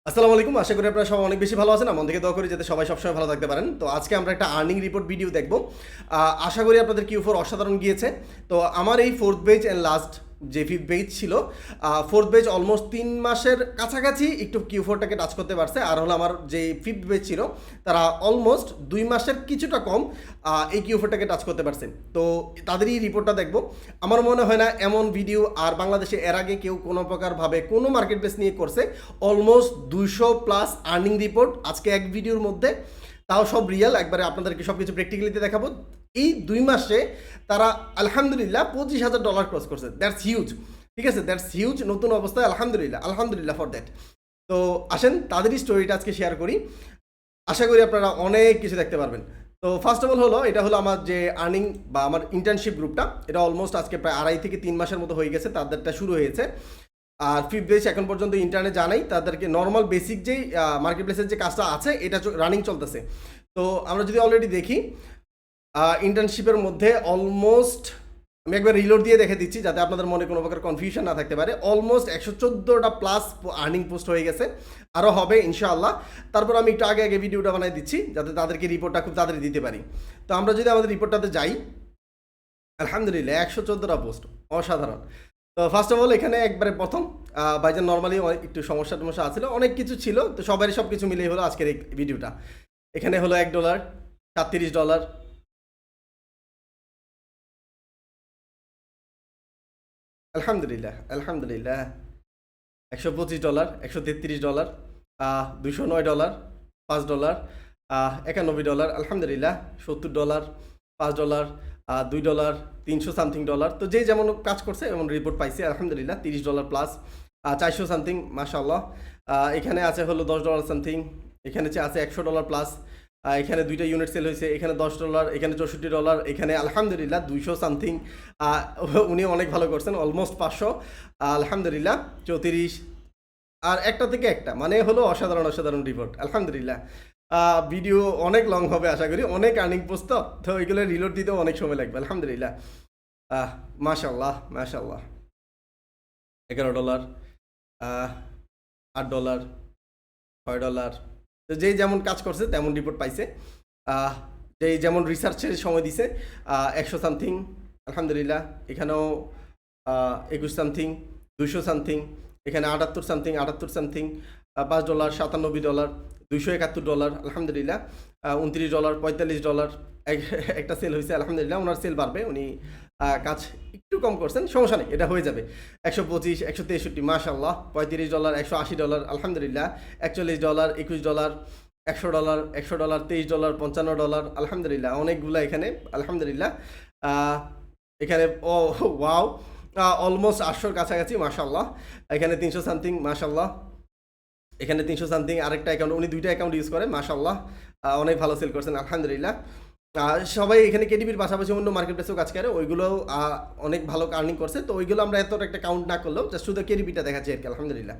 আসসালামু আলাইকুম। আশা করি আপনারা সবাই অনেক বেশি ভালো আছেন। মন থেকে দোয়া করি যাতে সবাই সবসময় ভালো থাকতে পারেন। তো আজকে আমরা একটা আর্নিং রিপোর্ট ভিডিও দেখব। আশা করি আপনাদের Q4 অসাধারণ গিয়েছে। তো আমার এই 4th বেচ অ্যান্ড লাস্ট যে 5th বেচ ছিল, 4th বেচ অলমোস্ট 3 মাসের কাছাকাছি একটু Q4টাকে টাচ করতে পারছে। আর হলো আমার যে 5th বেচ ছিল তারা অলমোস্ট 2 মাসের কিছুটা কম এই Q4টাকে টাচ করতে পারছে। তো তাদেরই রিপোর্টটা দেখব। আমার মনে হয় না এমন ভিডিও আর বাংলাদেশে এর আগে কেউ কোনো প্রকারভাবে কোনো মার্কেট প্লেস নিয়ে করছে। অলমোস্ট 200+ আর্নিং রিপোর্ট আজকে এক ভিডিওর মধ্যে, তাও সব রিয়েল, একবারে আপনাদেরকে সব কিছু প্র্যাকটিক্যালিতে দেখাবো। এই 2 মাসে তারা আলহামদুলিল্লাহ $25,000 ক্রস করছে। That's huge. ঠিক আছে, দ্যাটস হিউজ। নতুন অবস্থায় আলহামদুলিল্লাহ, আলহামদুলিল্লাহ ফর দ্যাট। তো আসেন তাদেরই স্টোরিটা আজকে শেয়ার করি। আশা করি আপনারা অনেক কিছু দেখতে পারবেন। তো ফার্স্ট অফ অল হলো, এটা হলো আমার যে আর্নিং বা আমার ইন্টার্নশিপ গ্রুপটা। এটা অলমোস্ট আজকে প্রায় 2.5 থেকে 3 মাসের মতো হয়ে গেছে তাদেরটা শুরু হয়েছে। আর 5th বেচ এখন পর্যন্ত ইন্টারনেট জানাই তাদেরকে নর্মাল বেসিক যেই মার্কেট প্লেসের যে কাজটা আছে এটা রানিং চলতেছে। তো আমরা যদি অলরেডি দেখি ইন্টার্নশিপের মধ্যে অলমোস্ট, আমি একবার রিলোড দিয়ে দেখে দিচ্ছি যাতে আপনাদের মনে কোনো প্রকার কনফিউশন না থাকতে পারে। অলমোস্ট 114টা প্লাস আর্নিং পোস্ট হয়ে গেছে, আরও হবে ইনশাআল্লাহ। তারপর আমি একটু আগে আগে ভিডিওটা বানাই দিচ্ছি যাতে তাদেরকে রিপোর্টটা খুব তাড়াতাড়ি দিতে পারি। তো আমরা যদি আমাদের রিপোর্টটাতে যাই, আলহামদুলিল্লাহ 114টা পোস্ট, অসাধারণ। তো ফার্স্ট অফ অল এখানে একবারে প্রথম ভাইজান নর্মালি একটু সমস্যা টমস্যা আছিল, অনেক কিছু ছিল, তো সবারই সব কিছু মিলেই হলো আজকের এই ভিডিওটা। এখানে হলো $1, $37, আলহামদুলিল্লাহ আলহামদুলিল্লাহ, $125, $133, $209, $5, $91, আলহামদুলিল্লাহ, $70, $5, $2, 300 সামথিং ডলার। তো যেই যেমন কাজ করছে এমন রিপোর্ট পাইছে আলহামদুলিল্লাহ। $30 প্লাস, 400 সামথিং, মাশাআল্লাহ। এখানে আছে হলো $10 সামথিং, এখানে আছে $100 প্লাস, এখানে 2টা ইউনিট সেল হয়েছে, এখানে $10, এখানে $64, এখানে আলহামদুলিল্লাহ 200 সামথিং। উনি অনেক ভালো করছেন, অলমোস্ট 500, আলহামদুলিল্লাহ 34। আর একটা থেকে একটা মানে হলো অসাধারণ অসাধারণ রিপোর্ট আলহামদুলিল্লাহ। ভিডিও অনেক লং হবে আশা করি, অনেক আর্নিং পোস্ট, তো ওইগুলো রিলোড দিতেও অনেক সময় লাগবে আলহামদুলিল্লাহ। মাশাল্লাহ মাশাল্লাহ, $11, $8, $6। তো যেই যেমন কাজ করছে তেমন রিপোর্ট পাইছে। যেই যেমন রিসার্চের সময় দিছে 100 সামথিং, আলহামদুলিল্লাহ। এখানেও 21 সামথিং, 200 সামথিং, এখানে 78 সামথিং, 78 সামথিং, $5, $97, $271, আলহামদুলিল্লাহ। $29, $45, একটা সেল হয়েছে আলহামদুলিল্লাহ। ওনার সেল বাড়বে, উনি কাজ একটু কম করছেন, সমস্যা নেই, এটা হয়ে যাবে। 125, 163, মাশাল্লাহ। $35, $180, আলহামদুলিল্লাহ। $41, $21, $100, $100, $23, $55, আলহামদুলিল্লাহ। অনেকগুলো এখানে আলহামদুলিল্লাহ। এখানে ও ওয়াও, অলমোস্ট 800-র কাছাকাছি, মাশাল্লাহ। এখানে 300 সামথিং, মাশাল্লাহ। এখানে 300 সামথিং, আরেকটা অ্যাকাউন্ট, উনি 2টা অ্যাকাউন্ট ইউজ করে, মাশাল্লাহ। অনেক ভালো সেল করছেন আলহামদুলিল্লাহ। সবাই এখানে কেডিপির পাশাপাশি অন্য মার্কেট প্লেসেও কাজ করে, ওইগুলোও অনেক ভালো আর্নিং করছে। তো ওইগুলো আমরা এত একটা কাউন্ট না করলেও জাস্ট শুধু কেডিপিটা দেখাচ্ছি আর কি আলহামদুলিল্লাহ।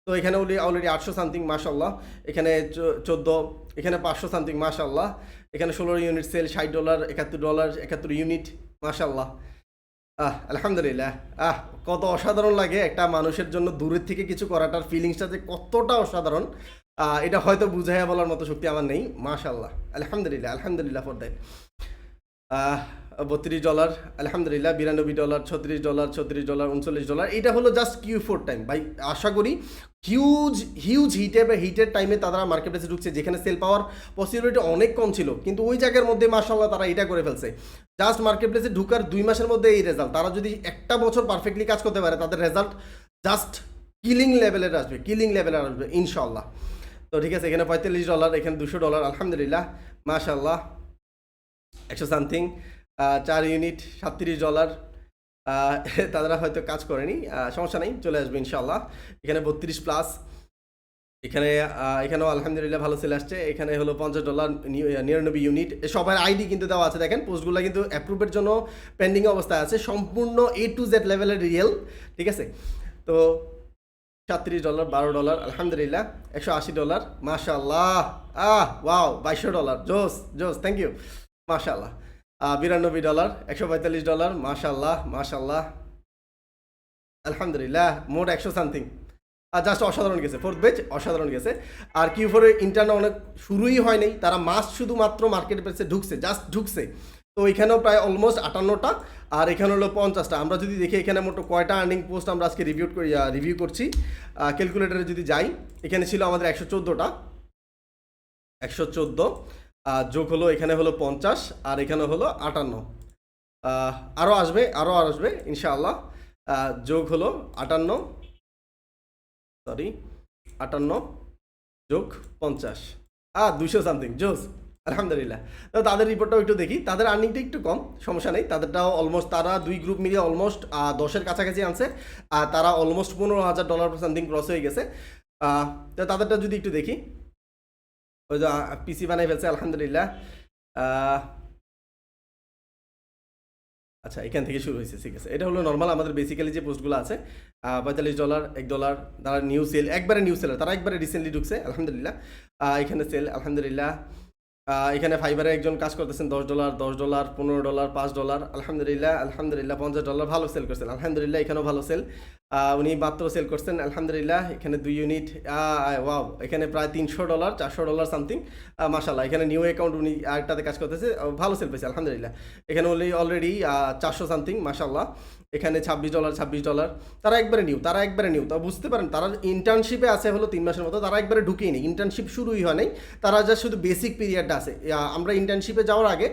তো এখানে অলরেডি 800 সামথিং, মাশাল্লাহ। এখানে 14, এখানে 500 সামথিং, মাশাল্লাহ। এখানে 16 ইউনিট সেল, $60, $71, 71 ইউনিট, মাশাল্লাহ। আলহামদুলিল্লাহ। কত অসাধারণ লাগে একটা মানুষের জন্য দূরের থেকে কিছু করাটার ফিলিংসটা যে কতটা অসাধারণ, এটা হয়তো বুঝাইয়া বলার মতো শক্তি আমার নেই, মাশাল্লাহ আলহামদুলিল্লাহ আলহামদুলিল্লাহ ফর দ্যাট। $32, আলহামদুলিল্লাহ। $92, $36, $36, $39। এটা হলো জাস্ট Q4 টাইম ভাই। আশা করি হিউজ হিউজ হিটের টাইমে তারা মার্কেট প্লেসে ঢুকছে, যেখানে সেল পাওয়ার পসিবিলিটি অনেক কম ছিল, কিন্তু ওই জায়গার মধ্যে মাশাল্লাহ তারা এটা করে ফেলছে। জাস্ট মার্কেট প্লেসে ঢুকার 2 মাসের মধ্যে এই রেজাল্ট। তারা যদি একটা বছর পারফেক্টলি কাজ করতে পারে তাদের রেজাল্ট জাস্ট কিলিং লেভেলের আসবে, কিলিং লেভেলের আসবে ইনশাল্লাহ। তো ঠিক আছে, এখানে $45, এখানে $200, আলহামদুলিল্লাহ, মাশাল্লাহ। 100 সামথিং, 4 ইউনিট, $37। তারা হয়তো কাজ করেনি, সমস্যা নেই, চলে আসবে ইনশাল্লাহ। এখানে 32 প্লাস, এখানেও আলহামদুলিল্লাহ ভালো সেল আসছে। এখানে হলো $50, 99 ইউনিট। সবার আইডি কিন্তু দেওয়া আছে, দেখেন পোস্টগুলো কিন্তু অ্যাপ্রুভের জন্য পেন্ডিং অবস্থায় আছে, সম্পূর্ণ A to Z লেভেলের রিয়েল। ঠিক আছে, তো $37, $12, আলহামদুলিল্লাহ। $180, মাশাল্লাহ। ওয়াও, $22, জোস জোস, থ্যাংক ইউ, মাশাল্লাহ। $92, $145, মাশাল্লাহ মাশাল্লাহ, আলহামদুলিল্লাহ। মোট 100 সামথিং, জাস্ট অসাধারণ গেছে, ফোর্থ বেচ অসাধারণ গেছে। আর Q4 এর ইন্টার্ন অনেক শুরুই হয় নাই, তারা মাস শুধুমাত্র মার্কেট প্লেসে ঢুকছে, জাস্ট ঢুকছে। তো এখানেও প্রায় অলমোস্ট 58টা, আর এখানে হলো 50টা। আমরা যদি দেখি এখানে মোট কয়টা আর্নিং পোস্ট আমরা আজকে রিভিউ করছি, ক্যালকুলেটারে যদি যাই, এখানে ছিল আমাদের 114টা, 114 যোগ হলো এখানে হলো 50, আর এখানে হলো 58। আরও আসবে ইনশাআল্লাহ। যোগ হলো 58, সরি 58 যোগ 50, 200 সামথিং, জোস আলহামদুলিল্লাহ। তো তাদের রিপোর্টটাও একটু দেখি, তাদের আর্নিংটা একটু কম, সমস্যা নেই। তাদেরটাও অলমোস্ট, তারা দুই গ্রুপ মিলিয়ে অলমোস্ট 10-এর কাছাকাছি আনছে, আর তারা অলমোস্ট $15,000 সামথিং ক্রস হয়ে গেছে। তো তাদেরটা যদি একটু দেখি, ওই যে পিসি বানাই ফেলছে আলহামদুলিল্লাহ। আচ্ছা, এখান থেকে শুরু হয়েছে, ঠিক আছে। এটা হলো নর্মাল আমাদের বেসিক্যালি যে পোস্টগুলো আছে, $45, $1, তারা নিউ সেল, একবারে নিউ সেলার, তারা একবারে রিসেন্টলি ঢুকছে আলহামদুলিল্লাহ। এখানে সেল আলহামদুলিল্লাহ। এখানে ফাইবারে একজন কাজ করতেছেন $10, $10, $15, $5, আলহামদুলিল্লাহ আলহামদুলিল্লাহ। $50 ভালো সেল করছেন আলহামদুলিল্লাহ, এখানেও ভালো সেল। উনি মাত্র সেল করছেন আলহামদুলিল্লাহ। এখানে 2 ইউনিট, ওয়াও, এখানে প্রায় $300, $400 সামথিং, মাশাআল্লাহ। এখানে নিউ অ্যাকাউন্ট, উনি আরেকটাতে কাজ করতেছে, ভালো সেল পেয়েছে আলহামদুলিল্লাহ। এখানে অলরেডি 400 সামথিং, মাশাআল্লাহ। এখানে $26, $26, তারা একবারে নিউ। তা বুঝতে পারেন, তারা ইন্টার্নশিপে আছে হলো 3 মাসের মতো, তারা একবারে ঢুকেই নেই, ইন্টার্নশিপ শুরুই হয় নাই, তারা যা শুধু বেসিক পিরিয়ডটা আছে। আমরা ইন্টার্নশিপে যাওয়ার আগে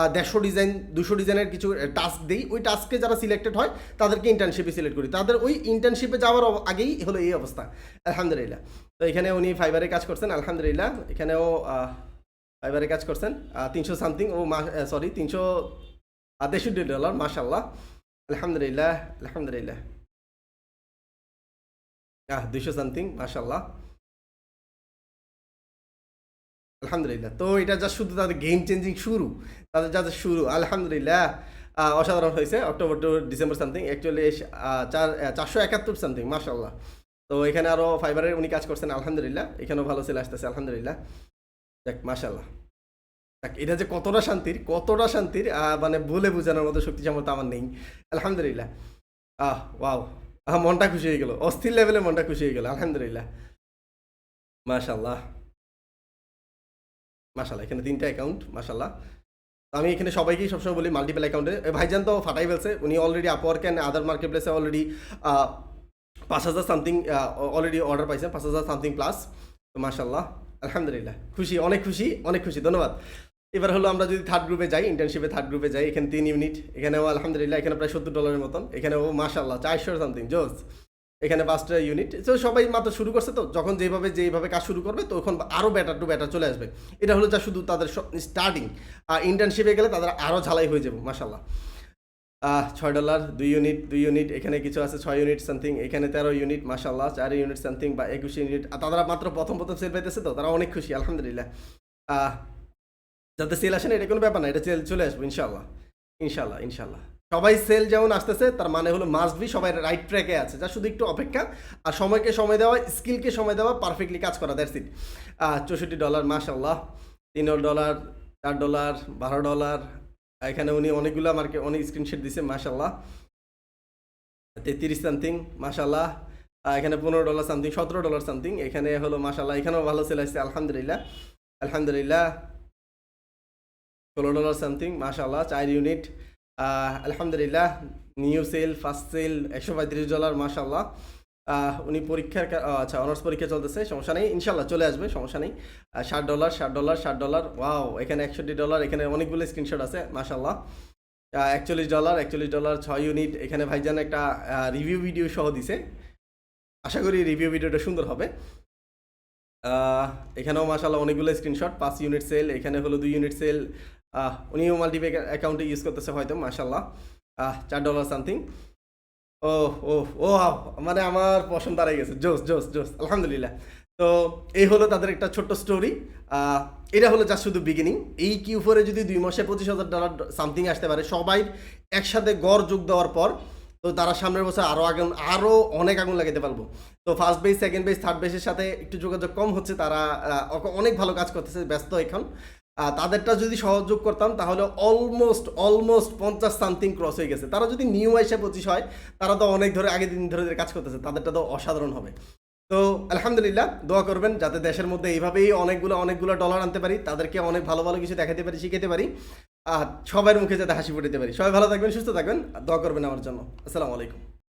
150 ডিজাইন 200 ডিজাইনের কিছু টাস্ক দিই, ওই টাস্কে যারা সিলেক্টেড হয় তাদেরকে ইন্টার্নশিপে সিলেক্ট করি, তাদের ওই ইন্টার্নশিপে যাওয়ার আগেই হলো এই অবস্থা আলহামদুলিল্লাহ। তো এখানে উনি ফাইবারে কাজ করছেন আলহামদুলিল্লাহ, এখানেও ফাইবারে কাজ করছেন 300 সামথিং, সরি $363, মাশাআল্লাহ আলহামদুলিল্লাহ আলহামদুলিল্লাহ। 200 সামথিং, মাশাআল্লাহ আলহামদুলিল্লাহ। তো এটা যা শুধু তাদের গেম চেঞ্জিং শুরু, তাদের যা শুরু আলহামদুলিল্লাহ, অসাধারণ হয়েছে। October to December something 471 something, মাশাআল্লাহ। তো এখানে আরও ফাইবারের উনি কাজ করছেন আলহামদুলিল্লাহ, এখানেও ভালো সেল আসতেছে আলহামদুলিল্লাহ, দেখ মাশাআল্লাহ। এটা যে কতটা শান্তির, মানে বলে বোঝানোর মতো শক্তি সামর্থ্য আমার নেই আলহামদুলিল্লাহ। ওয়াও, মনটা খুশি হয়ে গেল, অস্থির লেভেলে মনটা খুশি হয়ে গেল আলহামদুলিল্লাহ, মাশাআল্লাহ। এখানে 3টা অ্যাকাউন্ট, মাশাআল্লাহ। আমি এখানে সবাইকেই সবসময় বলি মাল্টিপল অ্যাকাউন্টে, ভাইজান তো ফাটাই ফেলছে, উনি already Upwork and other market প্লেসে অলরেডি 5,000 সামথিং অলরেডি অর্ডার পাইছেন, 5,000 সামথিং প্লাস। তো মাশাআল্লাহ আলহামদুলিল্লাহ, অনেক খুশি, ধন্যবাদ। এবার হলো আমরা যদি থার্ড গ্রুপে যাই, ইন্টার্নশিপে থার্ড গ্রুপে যাই, এখানে 3 ইউনিট, এখানেও আলহামদুলিল্লাহ, এখানে প্রায় $70 মতন, এখানেও মাশাআল্লাহ 400 সামথিং, জোস। এখানে 5টা ইউনিট। তো সবাই মাত্র শুরু করছে, তো যখন যেভাবে কাজ শুরু করবে তখন আরও বেটার চলে আসবে। এটা হলো যা শুধু তাদের স্টার্টিং, ইন্টার্নশিপে গেলে তাদের আরও ঝালাই হয়ে যাবে মাশাআল্লাহ। $6, 2 ইউনিট, এখানে কিছু আছে 6 ইউনিট সামথিং, এখানে 13 ইউনিট, মাশাআল্লাহ 4 ইউনিট সামথিং বা 21 ইউনিট। তারা মাত্র প্রথম সেল পাইতেছে, তো তারা অনেক খুশি আলহামদুলিল্লাহ। যাতে সেল আসে না এটা কোনো ব্যাপার না, এটা সেল চলে আসবে ইনশাআল্লাহ। সবাই সেল যেমন আসতেছে, তার মানে হলো মাস্ট বি সবাই রাইট ট্র্যাকে আছে, যা শুধু একটু অপেক্ষা আর সময়কে সময় দেওয়া, স্কিলকে সময় দেওয়া, পারফেক্টলি কাজ করা, দ্যাটস ইট। $64, মাশাআল্লাহ। $3, $4, $12, এখানে উনি অনেকগুলো আমাকে অনেক স্ক্রিনশট দিছে মাশাআল্লাহ। 33 সামথিং, মাশাআল্লাহ। এখানে $15 সামথিং, $17 সামথিং, এখানে হলো মাশাআল্লাহ, এখানেও ভালো সেল আসছে আলহামদুলিল্লাহ। $16 সামথিং, মাশাআল্লাহ 4 ইউনিট, আলহামদুলিল্লাহ। নিউ সেল, ফার্স্ট সেল $135, মাশাআল্লাহ। উনি পরীক্ষার, আচ্ছা অনার্স পরীক্ষা চলতেছে, সমস্যা নেই ইনশাআল্লাহ চলে আসবে, সমস্যা নেই। $60, ওয়াও, এখানে $61, এখানে অনেকগুলো স্ক্রিনশট আছে মাশাআল্লাহ। $41, 6 ইউনিট, এখানে ভাইজান একটা রিভিউ ভিডিও সহ দিছে, আশা করি রিভিউ ভিডিওটা সুন্দর হবে। এখানেও মাশাআল্লাহ অনেকগুলো স্ক্রিনশট, 5 ইউনিট সেল, এখানে হলো 2 ইউনিট সেল, উনিও মাল্টিপে অ্যাকাউন্টে ইউজ করতেছে হয়তো মাশাআল্লাহ। $4 সামথিং, ও মানে আমার পছন্দ দাঁড়াই গেছে, জোস আলহামদুলিল্লাহ। তো এই হলো তাদের একটা ছোট্ট স্টোরি, এটা হলো যা শুধু বিগিনিং। এই Q4 যদি 2 মাসে $25,000 সামথিং আসতে পারে সবাই একসাথে গড় যোগ দেওয়ার পর, তো তারা সামনের বছর আরও অনেক আগুন লাগাতে পারবো। তো first base, second base, third বেসের সাথে একটু যোগাযোগ কম হচ্ছে, তারা অনেক ভালো কাজ করতেছে, ব্যস্ত এখন। তাদেরটা যদি সহযোগ করতাম তাহলে অলমোস্ট 50 সামথিং ক্রস হয়ে গেছে। তারা যদি নিউ আইসা 25 হয়, তারা তো অনেক আগের দিন ধরে কাজ করতেছে, তাদেরটা তো অসাধারণ হবে। তো আলহামদুলিল্লাহ দোয়া করবেন যাতে দেশের মধ্যে এইভাবেই অনেকগুলো ডলার আনতে পারি, তাদেরকে অনেক ভালো ভালো কিছু দেখাতে পারি, শিখাতে পারি, আর সবার মুখে যাতে হাসি ফুটাতে পারি। সবাই ভালো থাকবেন, সুস্থ থাকবেন, দোয়া করবেন আমার জন্য। আসসালামু আলাইকুম।